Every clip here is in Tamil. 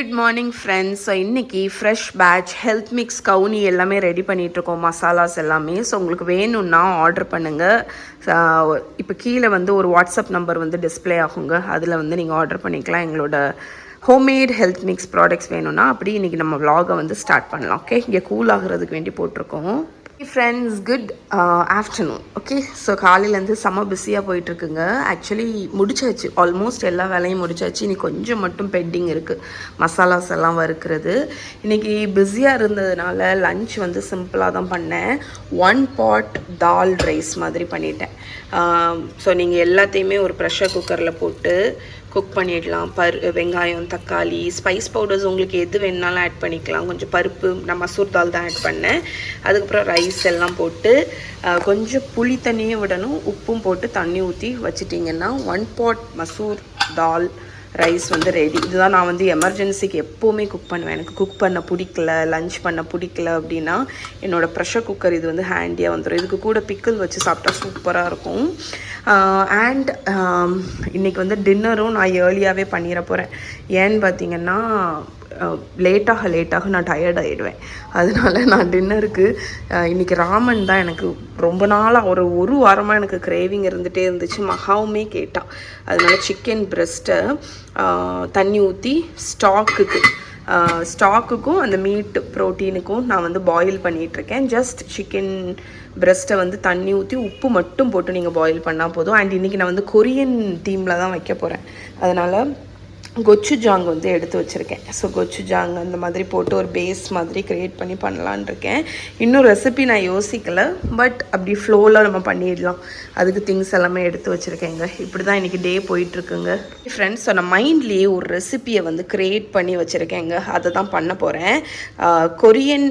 Good morning friends. ஸோ இன்றைக்கி ஃப்ரெஷ் பேட்ச் ஹெல்த் மிக்ஸ் கவுனி எல்லாமே ரெடி பண்ணிகிட்ருக்கோம், மசாலாஸ் எல்லாமே. ஸோ உங்களுக்கு வேணும்னா ஆர்டர் பண்ணுங்கள். இப்போ கீழே வந்து ஒரு வாட்ஸ்அப் நம்பர் வந்து டிஸ்பிளே ஆகுங்க, அதில் வந்து நீங்கள் ஆர்டர் பண்ணிக்கலாம். எங்களோட ஹோம்மேட் ஹெல்த் மிக்ஸ் ப்ராடக்ட்ஸ் வேணும்னா அப்படி இன்றைக்கி நம்ம vlog-அ வந்து ஸ்டார்ட் பண்ணலாம். ஓகே, இங்கே கூல் ஆகுறதுக்கு வேண்டி போட்டிருக்கோம். Friends, good afternoon. Okay, so காலையிலேருந்து செம்ம பிஸியாக போயிட்டுருக்குங்க. ஆக்சுவலி முடிச்சாச்சு, ஆல்மோஸ்ட் எல்லா வேலையும் முடிச்சாச்சு. இன்னைக்கு கொஞ்சம் மட்டும் பெண்டிங் இருக்குது, மசாலாஸ் எல்லாம் வறுக்கிறது. இன்றைக்கி பிஸியாக இருந்ததுனால லன்ச் வந்து சிம்பிளாக தான் பண்ணேன். 1 pot தால் ரைஸ் மாதிரி பண்ணிட்டேன். ஸோ நீங்கள் எல்லாத்தையுமே ஒரு ப்ரெஷர் குக்கரில் போட்டு குக் பண்ணிடலாம். வெங்காயம், தக்காளி, ஸ்பைஸ் பவுடர்ஸ் உங்களுக்கு எது வேணுனாலும் ஆட் பண்ணிக்கலாம். கொஞ்சம் பருப்பு, நான் மசூர் தால் தான் ஆட் பண்ணேன். அதுக்கப்புறம் ரைஸ் எல்லாம் போட்டு கொஞ்சம் புளி தண்ணியும் விடணும், உப்பும் போட்டு தண்ணி ஊற்றி வச்சிட்டிங்கன்னா 1 pot மசூர் தால் ரைஸ் வந்து ரெடி. இதுதான் நான் வந்து எமர்ஜென்சிக்கு எப்போவுமே குக் பண்ணுவேன். எனக்கு குக் பண்ண பிடிக்கல, லன்ச் பண்ண பிடிக்கல அப்படின்னா என்னோடய ப்ரெஷர் குக்கர் இது வந்து ஹேண்டியாக வந்துடும். இதுக்கு கூட பிக்கிள் வச்சு சாப்பிட்டா சூப்பராக இருக்கும். அண்ட் இன்றைக்கி வந்து டின்னரும் நான் ஏர்லியாகவே பண்ணிட போகிறேன். ஏன்னு பார்த்தீங்கன்னா லேட்டாக நான் டயர்ட் ஆகிடுவேன். அதனால நான் டின்னருக்கு இன்றைக்கி ராமன் தான். எனக்கு ரொம்ப நாளாக ஒரு வாரமாக எனக்கு கிரேவிங் இருந்துகிட்டே இருந்துச்சு. மகாவுமே கேட்டான். அதனால சிக்கன் பிரெஸ்ட்டை தண்ணி ஊற்றி ஸ்டாக்குக்கும் அந்த மீட் ப்ரோட்டீனுக்கும் நான் வந்து பாயில் பண்ணிகிட்ருக்கேன். ஜஸ்ட் சிக்கன் பிரெஸ்ட்டை வந்து தண்ணி ஊற்றி உப்பு மட்டும் போட்டு நீங்கள் பாயில் பண்ணால் போதும். அண்ட் இன்றைக்கி நான் வந்து கொரியன் தீமில் தான் வைக்க போகிறேன். அதனால் கொச்சுஜாங் வந்து எடுத்து வச்சுருக்கேன். ஸோ கொச்சுஜாங் அந்த மாதிரி போட்டு ஒரு பேஸ் மாதிரி க்ரியேட் பண்ணி பண்ணலான் இருக்கேன். இன்னும் ரெசிபி நான் யோசிக்கலை, பட் அப்படி ஃப்ளோவில் நம்ம பண்ணிடலாம். அதுக்கு திங்ஸ் எல்லாமே எடுத்து வச்சுருக்கேங்க. இப்படி தான் இன்றைக்கி டே போயிட்டுருக்குங்க ஃப்ரெண்ட்ஸ். ஸோ நான் மைண்ட்லேயே ஒரு ரெசிபியை வந்து க்ரியேட் பண்ணி வச்சுருக்கேங்க, அதை தான் பண்ண போகிறேன். கொரியன்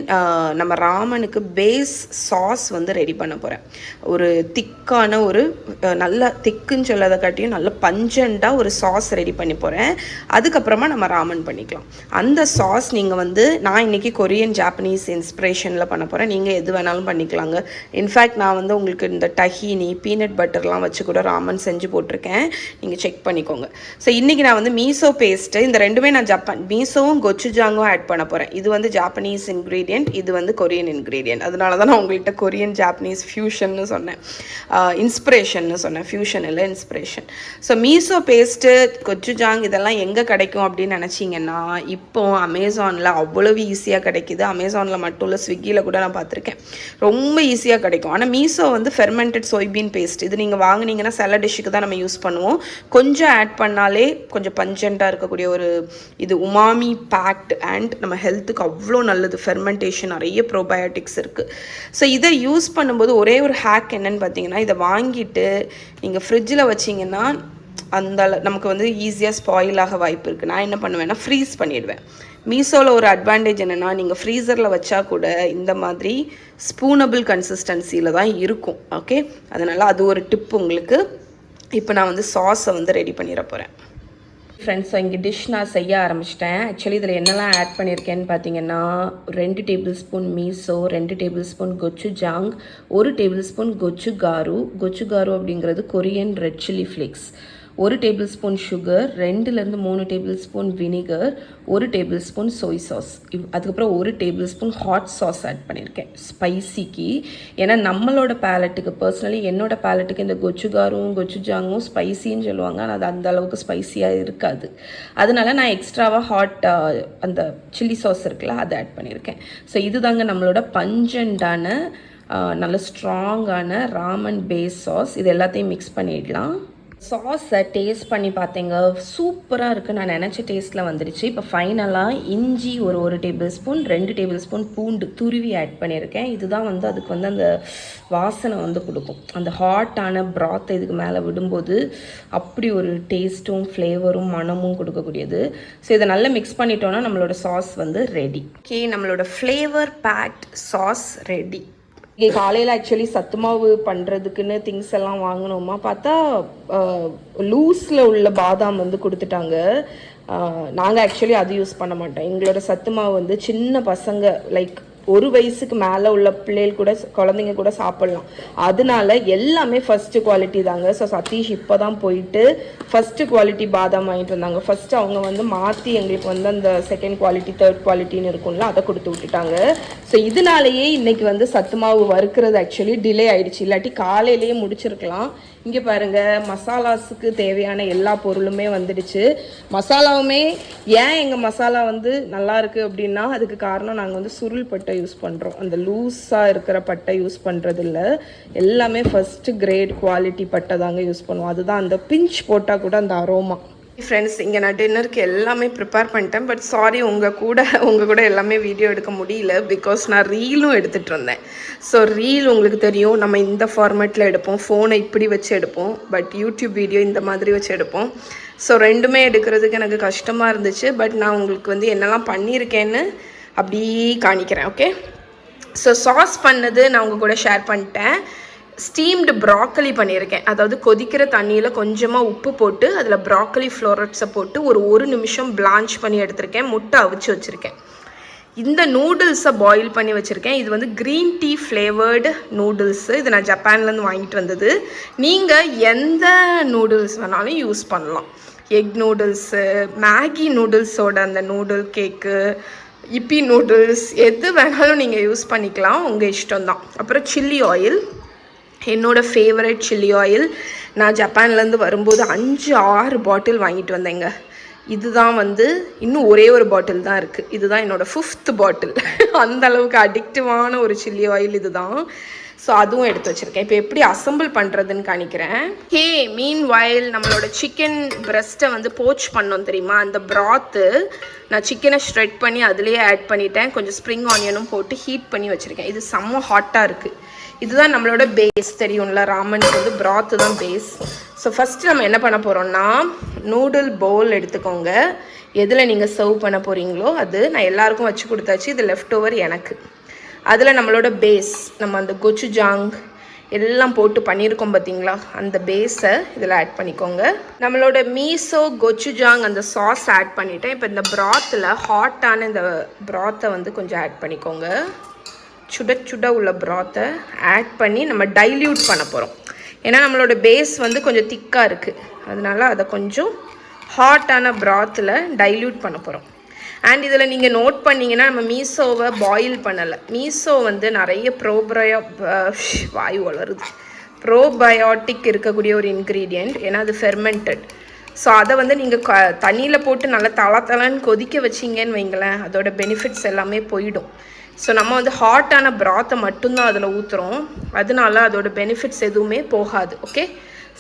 நம்ம ராமனுக்கு பேஸ் சாஸ் வந்து ரெடி பண்ண போகிறேன். ஒரு திக்கான ஒரு நல்ல திக்குன்னு சொல்லாத காட்டியும் நல்ல பஞ்சண்டாக ஒரு சாஸ் ரெடி பண்ணி போகிறேன். அதுக்கப்புறமா நம்ம ராமன் பண்ணிக்கலாம். அந்த சாஸ் நீங்கள் வந்து நான் இன்றைக்கி கொரியன் ஜாப்பனீஸ் இன்ஸ்பிரேஷனில் பண்ண போகிறேன். நீங்கள் எது வேணாலும் பண்ணிக்கலாங்க. இன்ஃபேக்ட் நான் வந்து உங்களுக்கு இந்த டஹீனி, பீனட் பட்டர்லாம் வச்சு கூட ராமன் செஞ்சு போட்டிருக்கேன், நீங்கள் செக் பண்ணிக்கோங்க. ஸோ இன்றைக்கி நான் வந்து மீசோ பேஸ்ட்டு, இந்த ரெண்டுமே நான் மீசோவும் கொச்சுஜாங்கும் ஆட் பண்ண போகிறேன். இது வந்து ஜாப்பனீஸ் இன்க்ரீடியன்ட், இது வந்து கொரியன் இன்க்ரீடியன்ட். அதனால தான் நான் உங்கள்கிட்ட கொரியன் ஜாப்பனீஸ் ஃபியூஷன்னு சொன்னேன், இன்ஸ்பிரேஷன்னு சொன்னேன், ஃபியூஷன் இல்லை இன்ஸ்பிரேஷன். ஸோ மீசோ பேஸ்ட்டு, கொச்சுஜாங் இதெல்லாம் எங்கே கிடைக்கும் அப்படின்னு நினச்சிங்கன்னா, இப்போ அமேசானில் அவ்வளவு ஈஸியாக கிடைக்கிது. அமேசானில் மட்டும் இல்லை, ஸ்விக்கியில் கூட நான் பார்த்துருக்கேன், ரொம்ப ஈஸியாக கிடைக்கும். ஆனால் மீசோ வந்து ஃபெர்மெண்டட் சோய்பீன் பேஸ்ட், இது நீங்கள் வாங்கினீங்கன்னா சில டிஷ்ஷுக்கு தான் நம்ம யூஸ் பண்ணுவோம். கொஞ்சம் ஆட் பண்ணாலே கொஞ்சம் பஞ்சண்டாக இருக்கக்கூடிய ஒரு இது உமாமி பேக்ட் அண்ட் நம்ம ஹெல்த்துக்கு அவ்வளோ நல்லது. ஃபெர்மெண்டேஷன், நிறைய ப்ரோபயோட்டிக்ஸ் இருக்குது. ஸோ இதை யூஸ் பண்ணும்போது ஒரே ஒரு ஹேக் என்னன்னு பார்த்தீங்கன்னா, இதை வாங்கிட்டு நீங்கள் ஃப்ரிட்ஜில் வச்சிங்கன்னா அந்த நமக்கு வந்து ஈஸியாக ஸ்பாயில் ஆக வாய்ப்பு இருக்குது. நான் என்ன பண்ணுவேன்னா ஃப்ரீஸ் பண்ணிடுவேன். மீசோவில் ஒரு அட்வான்டேஜ் என்னென்னா, நீங்கள் ஃப்ரீசரில் வச்சா கூட இந்த மாதிரி ஸ்பூனபிள் கன்சிஸ்டன்சியில் தான் இருக்கும். ஓகே, அதனால் அது ஒரு டிப் உங்களுக்கு. இப்போ நான் வந்து சாஸை வந்து ரெடி பண்ணிட போகிறேன் ஃப்ரெண்ட்ஸ். இங்கே டிஷ் நான் செய்ய ஆரம்பிச்சிட்டேன். ஆக்சுவலி இதில் என்னெல்லாம் ஆட் பண்ணியிருக்கேன்னு பார்த்தீங்கன்னா, 2 tablespoon miso, 2 tablespoon gochujang, 1 tablespoon gochugaru அப்படிங்கிறது Korean red chilli flakes, 1 tablespoon sugar, 2லேருந்து 3 tablespoon vinegar, 1 tablespoon soy sauce, அதுக்கப்புறம் 1 tablespoon hot sauce add பண்ணியிருக்கேன் ஸ்பைசிக்கு. ஏன்னா நம்மளோட பேலட்டுக்கு, பர்சனலி என்னோட பேலட்டுக்கு இந்த கொச்சுஜாங்கும் ஸ்பைசின்னு சொல்லுவாங்க, ஆனால் அது அந்த அளவுக்கு ஸ்பைசியாக இருக்காது. அதனால நான் எக்ஸ்ட்ராவாக ஹாட் அந்த சில்லி சாஸ் இருக்குல்ல, அதை ஆட் பண்ணியிருக்கேன். ஸோ இதுதாங்க நம்மளோட பஞ்சண்டான நல்ல ஸ்ட்ராங்கான ராமன் பேஸ் சாஸ். இது எல்லாத்தையும் மிக்ஸ் பண்ணிடலாம். சாஸை டேஸ்ட் பண்ணி பார்த்தேங்க, சூப்பராக இருக்குது. நான் நினச்ச டேஸ்ட்டில் வந்துடுச்சு. இப்போ ஃபைனலாக இஞ்சி ஒரு டேபிள் ஸ்பூன், 2 டேபிள் ஸ்பூன் பூண்டு துருவி ஆட் பண்ணியிருக்கேன். இதுதான் வந்து அதுக்கு வந்து அந்த வாசனை வந்து கொடுக்கும். அந்த ஹாட்டான ப்ராத்தை இதுக்கு மேலே விடும்போது அப்படி ஒரு டேஸ்ட்டும் ஃப்ளேவரும் மனமும் கொடுக்கக்கூடியது. ஸோ இதை நல்லா மிக்ஸ் பண்ணிட்டோன்னா நம்மளோட சாஸ் வந்து ரெடி. ஓகே, நம்மளோட ஃப்ளேவர் பேக்ட் சாஸ் ரெடி. இங்கே காலையில் ஆக்சுவலி சத்து மாவு பண்ணுறதுக்குன்னு திங்ஸ் எல்லாம் வாங்கினோமா, பார்த்தா லூஸில் உள்ள பாதாம் வந்து கொடுத்துட்டாங்க. நாங்கள் ஆக்சுவலி அது யூஸ் பண்ண மாட்டோம். எங்களோட சத்து மாவு வந்து சின்ன பசங்க லைக் 1 வயசுக்கு மேலே உள்ள பிள்ளைகள் கூட குழந்தைங்க கூட சாப்பிட்லாம். அதனால எல்லாமே ஃபஸ்ட்டு குவாலிட்டி தாங்க. ஸோ சதீஷ் இப்போ தான் போயிட்டு ஃபஸ்ட்டு குவாலிட்டி பாதாம் வாங்கிட்டு வந்தாங்க. ஃபஸ்ட்டு அவங்க வந்து மாற்றி எங்களுக்கு வந்து அந்த செகண்ட் குவாலிட்டி தேர்ட் குவாலிட்டின்னு இருக்கும்ல அதை கொடுத்து விட்டுட்டாங்க. ஸோ இதனாலேயே இன்றைக்கி வந்து சத்து மாவு வறுக்கிறது ஆக்சுவலி டிலே ஆகிடுச்சு, இல்லாட்டி காலையிலேயே முடிச்சிருக்கலாம். இங்கே பாருங்கள், மசாலாஸுக்கு தேவையான எல்லா பொருளுமே வந்துடுச்சு. மசாலாவுமே ஏன் எங்கள் மசாலா வந்து நல்லா இருக்குது அப்படின்னா அதுக்கு காரணம் நாங்கள் வந்து சுருள் பட்டை யூஸ் பண்ணுறோம். அந்த லூஸாக இருக்கிற பட்டை யூஸ் பண்ணுறது இல்லை, எல்லாமே ஃபஸ்ட்டு கிரேட் குவாலிட்டி பட்டை தாங்க யூஸ் பண்ணுவோம். அதுதான் அந்த பிஞ்ச் போட்டால் கூட அந்த அரோமா. ஃப்ரெண்ட்ஸ், இங்கே நான் டின்னருக்கு எல்லாமே ப்ரிப்பேர் பண்ணிட்டேன். பட் சாரி, உங்கள் கூட எல்லாமே வீடியோ எடுக்க முடியல, பிகாஸ் நான் ரீலும் எடுத்துகிட்டு இருந்தேன். ஸோ ரீல் உங்களுக்கு தெரியும், நம்ம இந்த ஃபார்மேட்டில் எடுப்போம், ஃபோனை இப்படி வச்சு எடுப்போம். பட் யூடியூப் வீடியோ இந்த மாதிரி வச்சு எடுப்போம். ஸோ ரெண்டுமே எடுக்கிறதுக்கு எனக்கு கஷ்டமாக இருந்துச்சு. பட் நான் உங்களுக்கு வந்து என்னெல்லாம் பண்ணியிருக்கேன்னு அப்படி காணிக்கிறேன். ஓகே, ஸோ சாஸ் பண்ணது நான் உங்கள் கூட ஷேர் பண்ணிட்டேன். ஸ்டீம்டு ப்ராக்கலி பண்ணியிருக்கேன். அதாவது கொதிக்கிற தண்ணியில் கொஞ்சமாக உப்பு போட்டு அதில் ப்ராக்கலி ஃப்ளோரட்ஸை போட்டு ஒரு நிமிஷம் பிளான்ச் பண்ணி எடுத்திருக்கேன். முட்டை அவிச்சு வச்சுருக்கேன். இந்த நூடுல்ஸை பாயில் பண்ணி வச்சுருக்கேன். இது வந்து க்ரீன் டீ ஃப்ளேவர்டு நூடுல்ஸு. இது நான் ஜப்பான்லேருந்து வாங்கிட்டு வந்தது. நீங்கள் எந்த நூடுல்ஸ் வேணாலும் யூஸ் பண்ணலாம். எக் நூடுல்ஸு, மேகி நூடுல்ஸோட அந்த நூடுல் கேக்கு, இப்பி நூடுல்ஸ், எது வேணாலும் நீங்கள் யூஸ் பண்ணிக்கலாம், உங்கள் இஷ்டம்தான். அப்புறம் சில்லி ஆயில், என்னோடய ஃபேவரட் சில்லி ஆயில். நான் ஜப்பான்லேருந்து வரும்போது 5-6 பாட்டில் வாங்கிட்டு வந்தேங்க. இதுதான் வந்து இன்னும் ஒரே ஒரு பாட்டில் தான் இருக்குது. இதுதான் என்னோடய 5th பாட்டில். அந்த அளவுக்கு அடிக்டிவான ஒரு சில்லி ஆயில் இதுதான். ஸோ அதுவும் எடுத்து வச்சுருக்கேன். இப்போ எப்படி அசம்பிள் பண்ணுறதுன்னு காணிக்கிறேன். மீன் வயல் நம்மளோட சிக்கன் பிரெஸ்ட்டை வந்து போச் பண்ணோம் தெரியுமா, அந்த ப்ராத்து நான் சிக்கனை ஷ்ரெட் பண்ணி அதுலேயே ஆட் பண்ணிட்டேன். கொஞ்சம் ஸ்ப்ரிங் ஆனியனும் போட்டு ஹீட் பண்ணி வச்சுருக்கேன். இது செம்ம ஹாட்டாக இருக்குது. இதுதான் நம்மளோட பேஸ், தெரியும்ல, ராமனுக்கு வந்து ப்ராத்து தான் பேஸ். ஸோ ஃபஸ்ட்டு நம்ம என்ன பண்ண போகிறோம்னா, நூடுல் பவுல் எடுத்துக்கோங்க. எதில் நீங்கள் சர்வ் பண்ண போகிறீங்களோ அது. நான் எல்லாருக்கும் வச்சு கொடுத்தாச்சு. இது லெஃப்ட் ஓவர் எனக்கு. அதில் நம்மளோட பேஸ், நம்ம அந்த கொச்சுஜாங் எல்லாம் போட்டு பண்ணியிருக்கோம் பார்த்தீங்களா, அந்த பேஸை இதில் ஆட் பண்ணிக்கோங்க. நம்மளோட மீசோ கொச்சுஜாங் அந்த சாஸ் ஆட் பண்ணிவிட்டேன். இப்போ இந்த ப்ராத்தில் ஹாட்டான இந்த ப்ராத்தை வந்து கொஞ்சம் ஆட் பண்ணிக்கோங்க. சுட உள்ள ப்ராத்தை ஆட் பண்ணி நம்ம டைல்யூட் பண்ண போகிறோம். ஏன்னா நம்மளோட பேஸ் வந்து கொஞ்சம் திக்காக இருக்குது, அதனால அதை கொஞ்சம் ஹாட்டான ப்ராத்தில் டைல்யூட் பண்ண போகிறோம். அண்ட் இதில் நீங்கள் நோட் பண்ணிங்கன்னா நம்ம மீசோவை பாயில் பண்ணலை. மீசோ வந்து நிறைய ப்ரோபயோட்டிக் இருக்கக்கூடிய ஒரு இன்க்ரீடியண்ட். ஏன்னா அது ஃபெர்மெண்டட். ஸோ அதை வந்து நீங்கள் தண்ணியில் போட்டு நல்லா தளன்னு கொதிக்க வச்சிங்கன்னு வைங்களேன், அதோட பெனிஃபிட்ஸ் எல்லாமே போயிடும். ஸோ நம்ம வந்து ஹாட்டான ப்ராத்தை மட்டும்தான் அதில் ஊற்றுறோம், அதனால அதோட பெனிஃபிட்ஸ் எதுவுமே போகாது. ஓகே,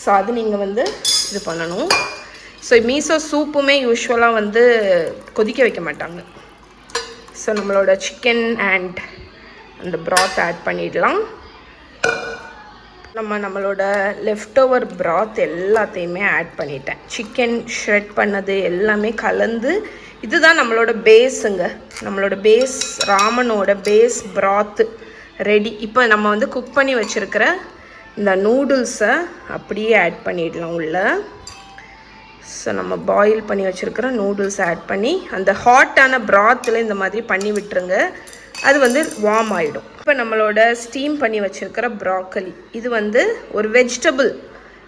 ஸோ அது நீங்கள் வந்து இது பண்ணணும். ஸோ மீசோ சூப்புமே யூஸ்வலாக வந்து கொதிக்க வைக்க மாட்டாங்க. ஸோ நம்மளோட சிக்கன் அண்ட் அந்த ப்ராத் ஆட் பண்ணிடலாம். நம்மளோட லெஃப்ட் ஓவர் ப்ராத் எல்லாத்தையுமே ஆட் பண்ணிட்டேன். சிக்கன் ஷ்ரெட் பண்ணது எல்லாமே கலந்து, இதுதான் நம்மளோட பேஸுங்க. நம்மளோட பேஸ், ராமனோட பேஸ் ப்ராத்து ரெடி. இப்போ நம்ம வந்து குக் பண்ணி வச்சுருக்கிற இந்த நூடுல்ஸை அப்படியே ஆட் பண்ணிடலாம் உள்ள. ஸோ நம்ம பாயில் பண்ணி வச்சுருக்கிற நூடுல்ஸை ஆட் பண்ணி அந்த ஹாட்டான ப்ராத்தில் இந்த மாதிரி பண்ணி விட்டுருங்க. அது வந்து வார்ம் ஆகிடும். இப்போ நம்மளோட ஸ்டீம் பண்ணி வச்சுருக்கிற ப்ராக்கலி, இது வந்து ஒரு வெஜிடபிள்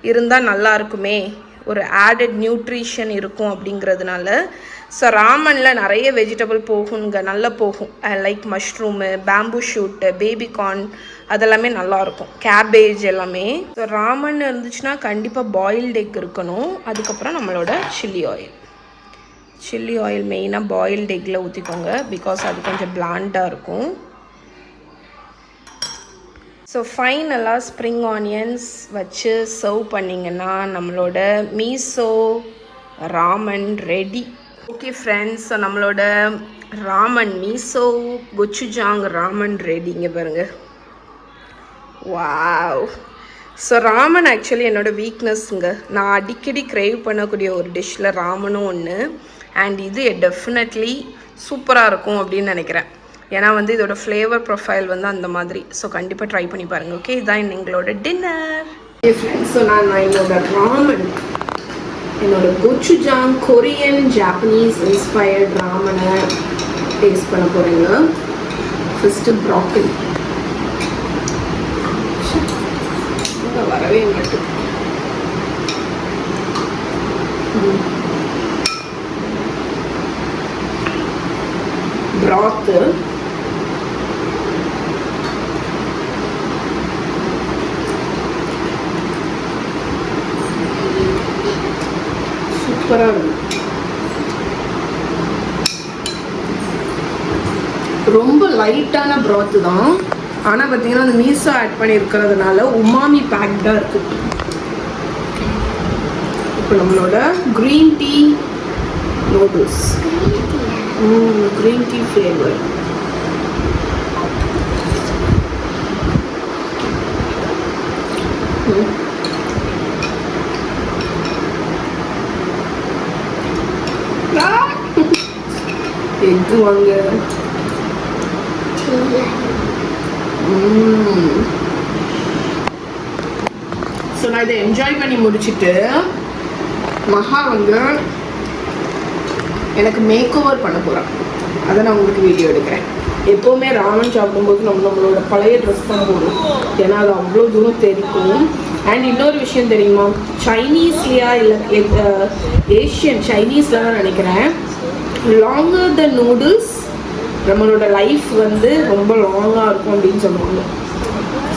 இருந்தால் நல்லா இருக்குமே, ஒரு ஆடட் நியூட்ரிஷன் இருக்கும் அப்படிங்கிறதுனால. ஸோ ராமனில் நிறைய வெஜிடபிள் போகுங்க, நல்லா போகும். Like mushroom, bamboo shoot, baby corn, அதெல்லாமே நல்லாயிருக்கும், கேபேஜ் எல்லாமே. ஸோ ராமன் இருந்துச்சுன்னா கண்டிப்பாக பாயில்டு எக் இருக்கணும். அதுக்கப்புறம் நம்மளோட சில்லி ஆயில் மெயினாக பாயில்டு எக்கில் ஊற்றிக்கோங்க, பிகாஸ் அது கொஞ்சம் பிளாண்டாக இருக்கும். ஸோ ஃபைனலாக ஸ்ப்ரிங் ஆனியன்ஸ் வச்சு சர்வ் பண்ணிங்கன்னா நம்மளோட miso ramen ready. Okay friends, so நம்மளோட ramen miso gochujang ramen ready. இங்கே பாருங்கள், வாவ். ஸோ ராமன் ஆக்சுவலி என்னோடய வீக்னஸ்ங்க. நான் அடிக்கடி க்ரேவ் பண்ணக்கூடிய ஒரு டிஷ்ஷில் ராமனும் ஒன்று. அண்ட் இது டெஃபினெட்லி சூப்பராக இருக்கும் அப்படின்னு நினைக்கிறேன். ஏன்னா வந்து இதோட ஃப்ளேவர் ப்ரொஃபைல் வந்து அந்த மாதிரி. ஸோ கண்டிப்பாக ட்ரை பண்ணி பாருங்கள். ஓகே, இதுதான் எங்களோட டின்னர். ஃப்ரெண்ட்ஸ், ஸோ நான் என்னோட ராமன், என்னோட கொச்சுஜாங் கொரியன் ஜாப்பனீஸ் இன்ஸ்பயர்ட் ராமனை டேஸ்ட் பண்ண போகிறேங்க. ஃபஸ்ட்டு ப்ராக்கலி வரவே மாட்டேன். ப்ராத்து சூப்பராக இருக்கும். ரொம்ப லைட்டான ப்ராத்து தான், ஆனால் பார்த்தீங்கன்னா அந்த மீசா ஆட் பண்ணியிருக்கிறதுனால உமாமி பேக்டாக இருக்குது. இப்போ நம்மளோட green tea noodles, green tea flavour. Egg வாங்க. ஸோ நான் இதை என்ஜாய் பண்ணி முடிச்சுட்டு மகா வந்து எனக்கு மேக் ஓவர் பண்ண போகிறேன். அதை நான் உங்களுக்கு வீடியோ எடுக்கிறேன். எப்போவுமே ராமன் சாப்பிடும்போது நம்மளோட பழைய ட்ரெஸ் தான் போடும், ஏன்னா அது அவ்வளோ தூரம் தெரிக்கும். அண்ட் இன்னொரு விஷயம் தெரியுமா, சைனீஸ்லையா இல்லை ஏஷியன் சைனீஸில் தான் நினைக்கிறேன், லாங்கர் த நூடுல்ஸ் நம்மளோட லைஃப் வந்து ரொம்ப லாங்காக இருக்கும் அப்படின்னு சொல்லுவாங்க.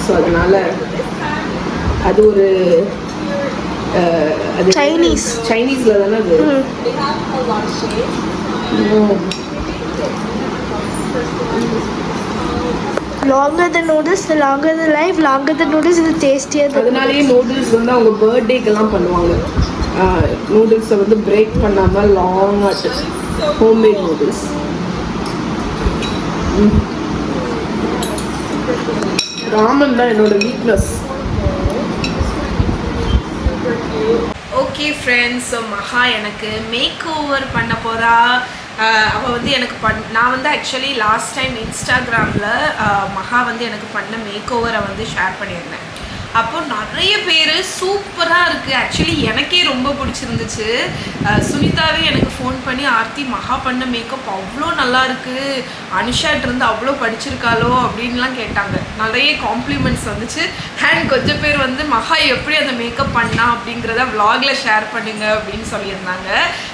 ஸோ அதனால் அது ஒரு அது சைனீஸில் தானே அது. Longer the noodles, the longer the life. Longer the noodles, the tastier the. அதனாலேயே நூடுல்ஸ் வந்து அவங்க பர்த்டேக்கெல்லாம் பண்ணுவாங்க. நூடுல்ஸை வந்து பிரேக் பண்ணாமல் லாங்காக ஹோம்மேட் நூடுல்ஸ். ராமன் தான் என்னோட வீக்னஸ். ஓகே ஃப்ரெண்ட்ஸ், ஸோ மகா எனக்கு மேக் ஓவர் பண்ண போகிறா. அவள் வந்து எனக்கு நான் வந்து ஆக்சுவலி லாஸ்ட் டைம் இன்ஸ்டாகிராமில் மகா வந்து எனக்கு பண்ண மேக் ஓவரை வந்து ஷேர் பண்ணியிருந்தேன். அப்போது நிறைய பேர் சூப்பராக இருக்குது, ஆக்சுவலி எனக்கே ரொம்ப பிடிச்சிருந்துச்சு. சுனிதாவே எனக்கு ஃபோன் பண்ணி ஆர்த்தி மகா பண்ண மேக்கப் அவ்வளோ நல்லா இருக்குது, அனுஷாட் இருந்து அவ்வளோ படிச்சிருக்காளோ அப்படின்லாம் கேட்டாங்க. நிறைய காம்ப்ளிமெண்ட்ஸ் வந்துச்சு. அண்ட் கொஞ்சம் பேர் வந்து மகா எப்படி அந்த மேக்கப் பண்ணா அப்படிங்கிறத விலாகில் ஷேர் பண்ணுங்க அப்படின்னு சொல்லியிருந்தாங்க.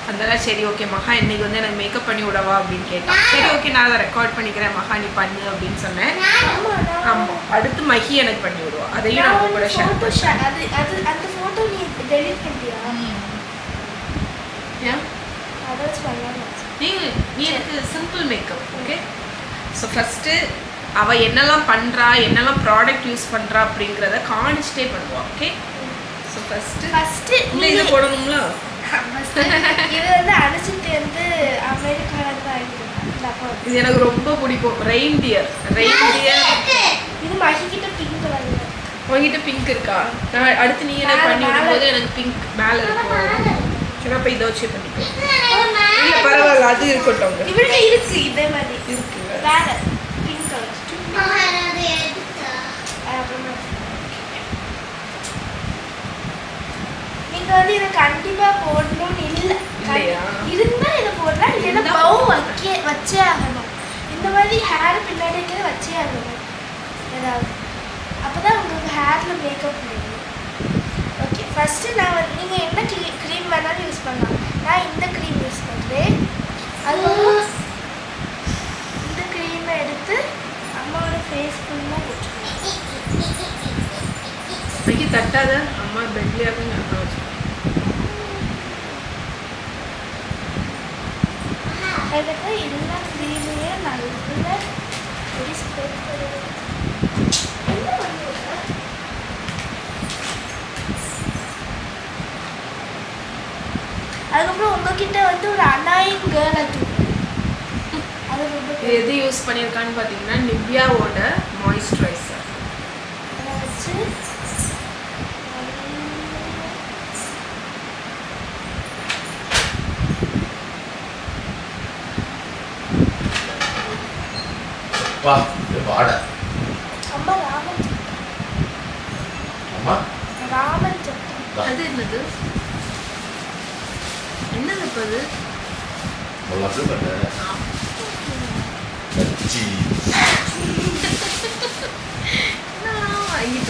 அதனால் சரி ஓகே மகா இன்றைக்கி வந்து எனக்கு மேக்கப் பண்ணி விடவா அப்படின்னு கேட்டான். சரி ஓகே நான் அதை ரெக்கார்ட் பண்ணிக்கிறேன் மகா நீ பண்ணு அப்படின்னு சொன்னேன். ஆமாம், அடுத்து மகி எனக்கு பண்ணி விடுவா, அதையும் நான் கூட ஷேர் பண்ணுறேன். அந்த ஃபோட்டோ நீ டெலீட் பண்ணியா? ஏன் நீ எனக்கு simple makeup okay. So first அவள் என்னெல்லாம் பண்ணுறா, என்னெல்லாம் ப்ராடக்ட் யூஸ் பண்ணுறா அப்படிங்கிறத காணிச்சிட்டே பண்ணுவாள். ஓகே, ஸோ ஃபஸ்ட்டு இல்லை இது போடணுங்களா? இது வந்து அனுச்சிட்டு வந்து அமெரிக்காவில் தான் இது எனக்கு ரொம்ப பிடிக்கும். ரெயின்டியர் இது மகிக்கிட்ட பிங்க் வருது. உங்ககிட்ட பிங்க் இருக்கா? நான் அடுத்து நீ என்ன பண்ணி விடும்போது எனக்கு பிங்க் மேலே இருக்கும். சரி அப்போ இதை வச்சு பண்ணிக்கோ. இல்லை பரவாயில்ல, அது இருக்கட்டும். இவர்கிட்ட இருக்கு இதே மாதிரி இருக்கு வேற பிங்க் கலர். நீங்க வந்து இதை கண்டிப்பா போடணும்னு இல்லை, இருந்தா இதை போடலாம், இல்லைன்னா பவு வச்சே ஆகணும். இந்த மாதிரி ஹேர் பின்னாடி இருக்கிறத வச்சே ஆகணும் ஏதாவது, அப்போதான் உங்களுக்கு ஹேரில் மேக்கப் முடியும். ஓகே, ஃபஸ்ட்டு நான் வந்து நீங்கள் என்ன க்ரீம் வேணாலும் யூஸ் பண்ணலாம். நான் இந்த க்ரீம் யூஸ் பண்ணுறேன். அதுவும் இந்த க்ரீமை எடுத்து அம்மாவோட ஃபேஸ் ஃபுல்லாக வச்சுக்கணும். தட்டாத அம்மா பெட்லேயே வச்சு அதுக்கு எல்லா க்ரீமையும் நல்லா ஸ்ப்ரெட் பண்ணுவேன். அதுக்கப்புறம் உங்ககிட்ட வந்து ஒரு அனாயிங் கேர்ள் அது எது யூஸ் பண்ணியிருக்கான்னு பார்த்தீங்கன்னா நிவ்யாவோட மாய்ஸ்சரைசர். அதை வச்சு அம்மா ராமன் சட்னி. அது என்னது என்னது இப்போ அது?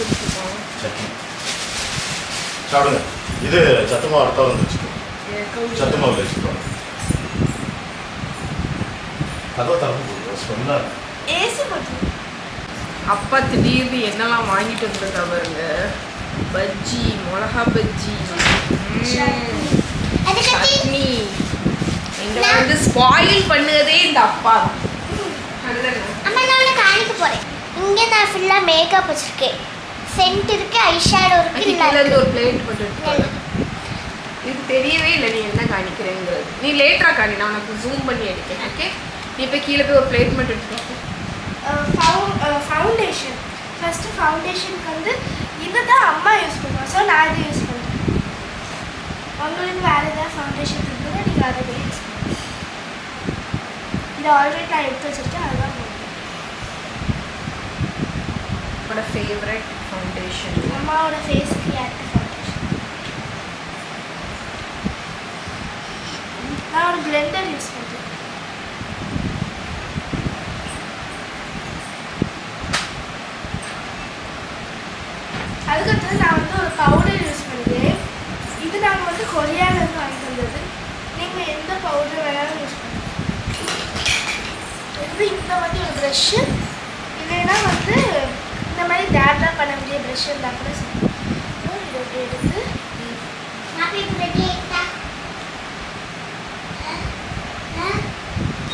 கொடுத்துருக்கோம். சட்னி சாப்பிடுங்க. இது சத்து மாவு அடுத்த வந்து வச்சுக்கோ. சத்து மாவு வச்சுக்கோ. கதவை திறந்து சொன்னா ஏசி போட்டு அப்பா திடீர்னு என்னெல்லாம் வாங்கிட்டு வந்திருக்கா பாருங்க. பஜ்ஜி, மிளகா பஜ்ஜி, சட்னி. எங்களை வந்து ஸ்பாயில் பண்ணுறதே இந்த அப்பா தான். அம்மா நான் உனக்கு காணிக்க போறேன். இங்கே நான் ஃபுல்லாக மேக்கப் வச்சிருக்கேன். சென்ட் இருக்கு, ஐஷேடோ இருக்கு. இருந்து ஒரு பிளேட் போட்டு எடுத்துக்கோ. இது தெரியவே இல்லை நீ என்ன காணிக்கிறேங்கிறது. நீ லேட்டராக காணி, நான் உனக்கு ஜூம் பண்ணி எடுக்கிறேன். ஓகே, நீ போய் கீழே போய் ஒரு பிளேட் மட்டும் எடுத்துக்கோ. ஃபவுண்டேஷன் ஃபஸ்ட்டு ஃபவுண்டேஷனுக்கு வந்து இதை தான் அம்மா யூஸ் பண்ணுவோம். ஸோ நான் இதை யூஸ் பண்ணுறேன். உங்களுக்கு வேறு ஏதாவது ஃபவுண்டேஷன் இருக்குன்னா நீங்கள் அதை யூஸ் பண்ணுங்க. இது ஆல்ரெடி நான் எடுத்து வச்சுருக்கேன், அதுதான் போடுறேன். என்னோட ஃபேவரட் ஃபவுண்டேஷன் அம்மாவோட ஃபேஸுக்கு ஏற்ற ஃபவுண்டேஷன். நான் ஒரு பிளெண்டர் யூஸ் பண்ணுறேன். அதுக்கடுத்து நான் வந்து ஒரு பவுடர் யூஸ் பண்ணுறேன். இது நாங்கள் வந்து கொரியாவிலேருந்து வாங்கிட்டு வந்தது. நீங்கள் எந்த பவுடர் வேணாலும் யூஸ் பண்ணுங்கள். இது இந்த மாதிரி ஒரு ப்ரெஷ்ஷு, இல்லைன்னா வந்து இந்த மாதிரி டேப்லாம் பண்ண முடிய ப்ரெஷ் இருந்தால் கூட சரி. இதை எடுத்து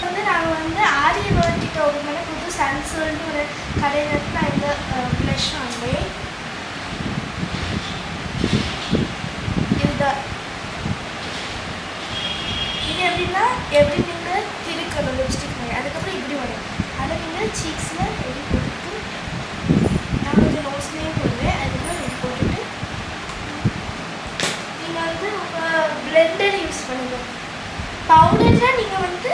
வந்து நாங்கள் வந்து ஆரியவர்கிட்ட ஒரு மணி புது சன்சோல்னு ஒரு கடையில் இருந்து நான் இந்த ப்ரெஷ் வாங்குவேன். இதுதான். இது எப்படின்னா எப்படி நீங்கள் திருக்கணும் லிப்ஸ்டிக் மாதிரி, அதுக்கப்புறம் இப்படி வரும். அதை நீங்கள் சீக்ஸில் எப்படி கொடுத்து நான் கொஞ்சம் நோஸ்லேயும் போடுவேன். அதுக்கப்புறம் இது போட்டுட்டு நீங்கள் வந்து உங்கள் பிளெண்டர் யூஸ் பண்ணுங்கள். பவுடரில் நீங்கள் வந்து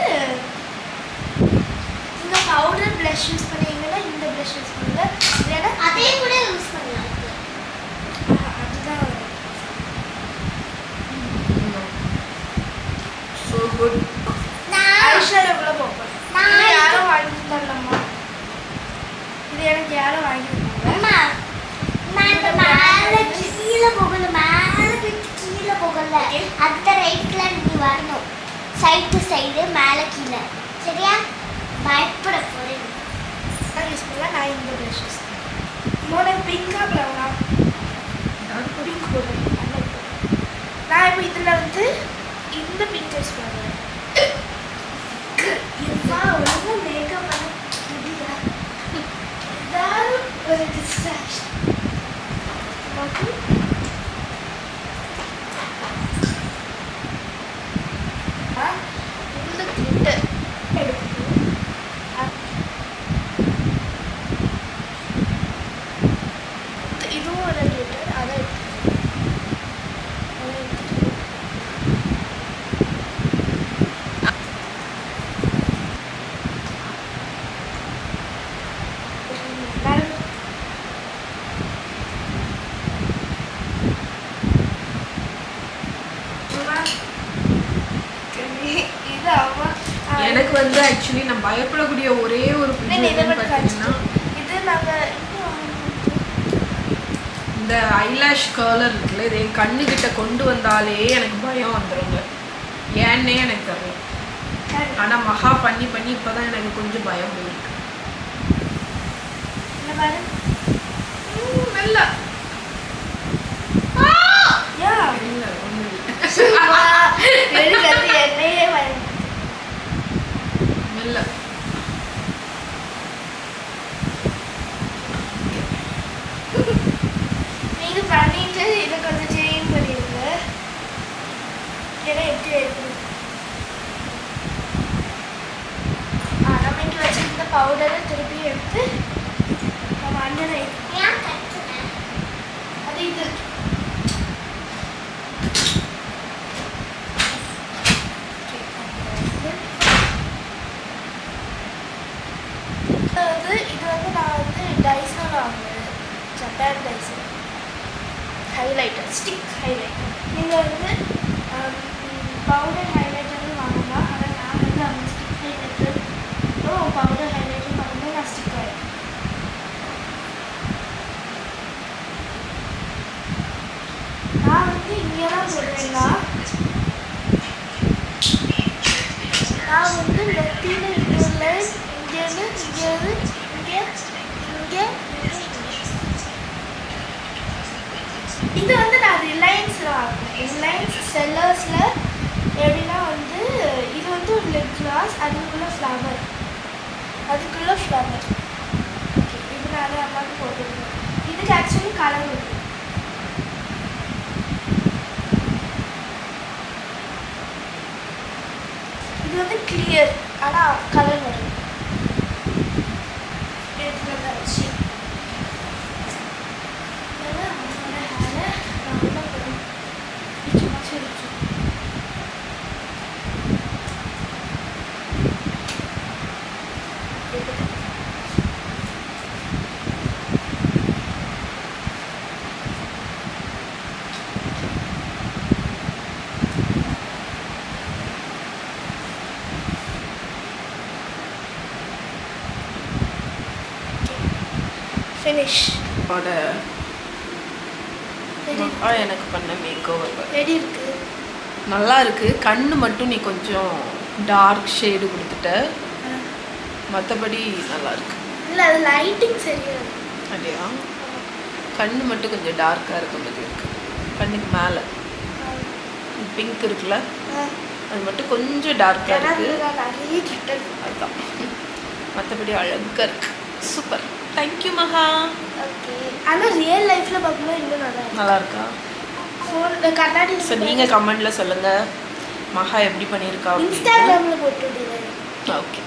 நீங்கள் பவுடர் ப்ளஷ் யூஸ் பண்ணுவீங்கன்னா இந்த ப்ளஷ் யூஸ் பண்ணுங்கள். இல்லைன்னா அதே கூட யூஸ் பண்ணலாம். அதுதான் ஸோ குட். ஐஷேடோக்குள்ள போகும். இது யாரும் வாங்கி தரலம்மா. இது எனக்கு யாரும் வாங்கி தரல. அம்மா நான் மேலே கீழே போகல, மேலே கீழே போகல. அந்த ரைட்ல நீ வரணும். சைடு டு சைடு, மேலே கீழே. சரியா? பயப்பட போறேன். நான் யூஸ் பண்ணலாம். நான் இந்த ப்ரஷ் யூஸ் பண்ணுறேன். இன்னொன்று பிங்காக ப்ளவுனா பிங்க் போடுறேன். நான் இப்போ இதில் வந்து இந்த பிங்க் யூஸ் பண்ணுறேன். எப்பா ஒழுங்காக மேக்கப் பண்ண முடியல. ஏதாவது ஒரு டிஸ்ட்ராக்ஷன். இந்த கிளிட்டர் எடுக்கணும். இதுவும் ஒரு கிளிட்டர், அதை இது அம்மா எனக்கு வந்து ஆக்சுவலி நான் பயப்படக்கூடிய ஒரே ஒரு பார்த்தீங்கன்னா இது நாங்கள் இந்த ஐலாஷ் கலர் இருக்குல்ல, இதை என் கண்ணுக்கிட்ட கொண்டு வந்தாலே எனக்கு பயம் வந்துடுங்க. ஏன்னே எனக்கு தெரியல. ஆனால் மகா பண்ணி பண்ணி இப்போ தான் எனக்கு கொஞ்சம் பயம் போயிருக்கு. மெல்ல இல்லை ஒன்றும் இல்லை. என்னையே மெல்ல நீங்க பண்ணிட்டு இதை கொஞ்சம் சேஞ்ச் பண்ணிடுங்க. ஏன்னா எப்படி இருக்கு நம்ம இங்கே வச்சிருந்த பவுடரை திருப்பி எடுத்து நம்ம அண்ணனை அது இது இது வந்து நான் வந்து டைசன் வாங்கினேன். Japan Daiso highlighter, stick highlighter. நீங்கள் வந்து பவுடர் ஹைலைட்டரும் வாங்கலாம். ஆனால் நான் வந்து அந்த ஸ்டிக் ஹைலைட்டரும் பவுடர் ஹைலைட்டரும் வாங்கும்போது நான் ஸ்டிக் ஆகிடும். என்ன போடுறேன்னா நான் வந்து நெத்தியில் இன்னொரு லைன் இங்கேருந்து இங்கே இது வந்து நான் ரிலையன்ஸில் வாங்கினேன். ரிலையன்ஸ் செல்லர்ஸில் எப்படின்னா வந்து இது வந்து ஒரு லிப் கிளாஸ், அதுக்குள்ளே ஃப்ளவர் ஓகே. இது நான் அம்மாவுக்கு போட்டுருக்கேன். இதுக்கு ஆக்சுவலி கலர் இருக்கு. இது வந்து கிளியர், ஆனால் கலர் வரும். வச்சு ஃபினிஷ். எனக்கு பண்ண மேக் ஓவர் ரெடி இருக்கு. நல்லா இருக்கு. கண்ணு மட்டும் நீ கொஞ்சம் டார்க் ஷேடு கொடுத்துட்ட, மற்றபடி நல்லா இருக்கு. இல்லை அது லைட்டிங் சரியா அப்படியா? கண்ணு மட்டும் கொஞ்சம் டார்க்காக இருக்க மாதிரி இருக்கு. கண்ணுக்கு மேலே பிங்க் இருக்குல்ல, அது மட்டும் கொஞ்சம் டார்க்காக இருக்கு. நிறைய கிட்ட அதுதான். மற்றபடி அழகாக இருக்கு. சூப்பர். தேங்க்யூ மகா. ஓகே. ஆனால் ரியல் லைஃப்பில் பார்க்கும்போது இன்னும் நல்லா இருக்கா? ஃபோன் கண்ணாடி. ஸோ நீங்கள் கமெண்டில் சொல்லுங்கள் மகா எப்படி பண்ணியிருக்கா. இன்ஸ்டாகிராமில் போட்டு விடுவேன். ஓகே.